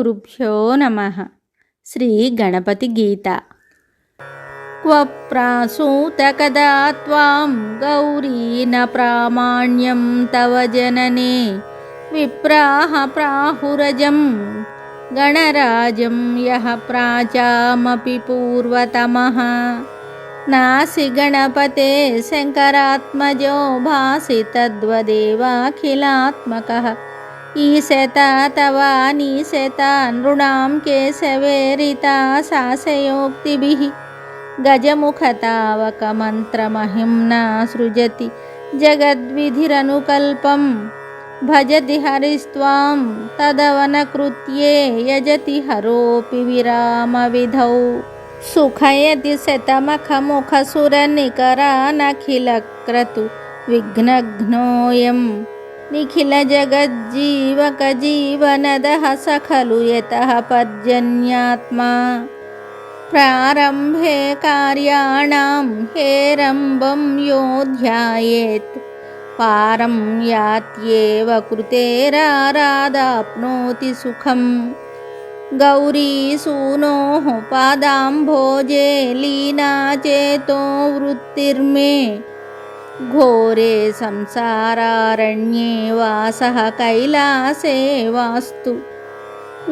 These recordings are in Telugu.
శ్రీగురుభ్యో నమః. శ్రీ గణపతి గీత. క్వ ప్రాసూతకదా త్వాం గౌరీ న ప్రామాణ్యం తవ జననే విప్రాః ప్రాహురజం గణరాజం యః ప్రాచామపి పూర్వతమః. నాసి గణపతే శంకరాత్మజో భాసి తద్వదేవాఖిలాత్మకః. ఈశత తవానీశత నృణాం కేశవేరితా శాసయోక్తిభిః. గజముఖతావక మంత్రమహిమ్నా సృజతి జగద్విధిరనుకల్పం. భజతి హరిస్త్వాం తదవనకృత్యే యజతి హరోపి విరామవిధౌ. సుఖయతి శతమఖముఖసురనికరానఖిలక్రతు విఘ్నఘ్నోయం. నిఖిల జగజ్జీవక జీవనదః సఖలు యతః పర్జన్యాత్మా. ప్రారంభే కార్యాణం హేరంబం యో ధ్యాయేత్ పారం యాత్యేవ కృతేరారాదాప్నోతి సుఖం. గౌరీసూనోః పాదాంభోజే లీనా చేతో వృత్తిర్మే. ఘోరే సంసారారణ్యే వాసః కైలాసే వాస్తు.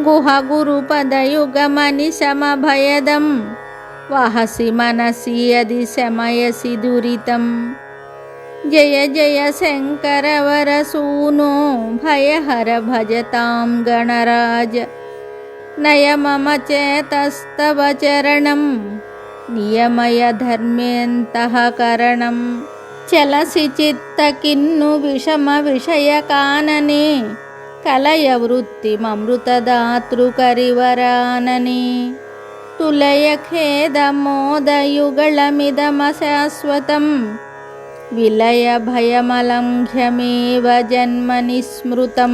గుహగురుపదయుగమనిశమభయదం వహసి మనసి యది శమయసి దురితం. జయ జయ శంకరవరసూనో భయహర భజతాం గణరాజ. నయ మమ చేతస్తవ చరణం నియమయ ధర్మేంతఃకరణం. చలసి చిత్త కిన్ను విషమ విషయకాననే కలయ వృత్తిమమృతదాతృకరివరాననే. తులయ ఖేదమోదయుగళమిదమశాశ్వతం విలయ భయమలంఘ్యమేవ జన్మని స్మృతం.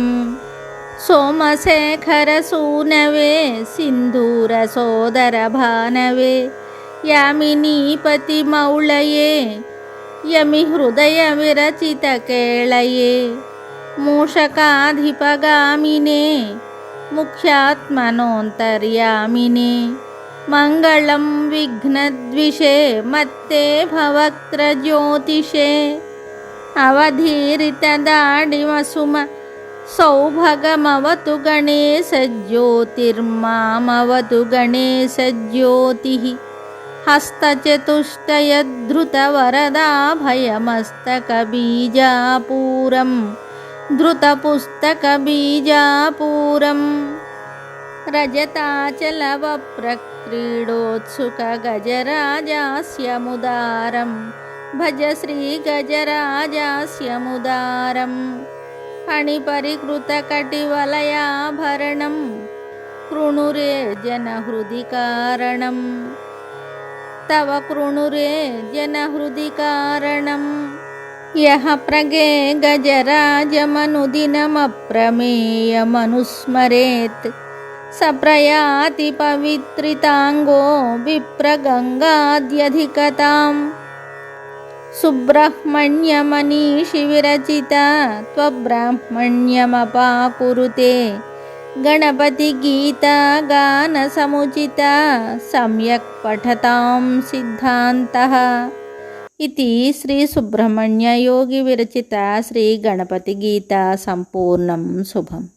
సోమశేఖర సూనవే సింధూర సోదర భానవే యామినీపతి మౌళయే యమి హృదయ విరచిత కేళయే. మూషకాధిపగామినే ముఖ్యాత్మనోంతర్యామినే. మంగళం విఘ్నద్విషే మత్తే భవక్త్ర జ్యోతిషే. అవధీరిత దాడిమసుమ సౌభగమవతు గణేశ జ్యోతిర్మామవతు గణేశ జ్యోతిః. హస్తచతుష్టయద్ధృతవరదాభయమస్తకబీజాపూరం ధృతపుస్తకబీజాపూరం. రజతాచలవప్రక్రీడోత్సుక గజరాజాస్యముదారం. భజ శ్రీ గజరాజాస్యముదారం. ఫణిపరికృతకటివలయాభరణం కృణురే జనహృది కారణం. తవ కృణురే జనహృది కారణం. యః ప్రగే గజరాజమనుదినమప్రమేయమనుస్మరేత్ స ప్రయాతి పవిత్రితాంగో విప్రగంగాద్యధికతాం. సుబ్రహ్మణ్యమనీషి విరచిత త్వబ్రాహ్మణ్యమపాకురుతే. గణపతి గీత గాన సముచిత సమ్యక్ పఠతాం సిద్ధాంతః. ఇతి శ్రీ సుబ్రహ్మణ్య యోగి విరచిత శ్రీ గణపతి గీత సంపూర్ణం శుభం.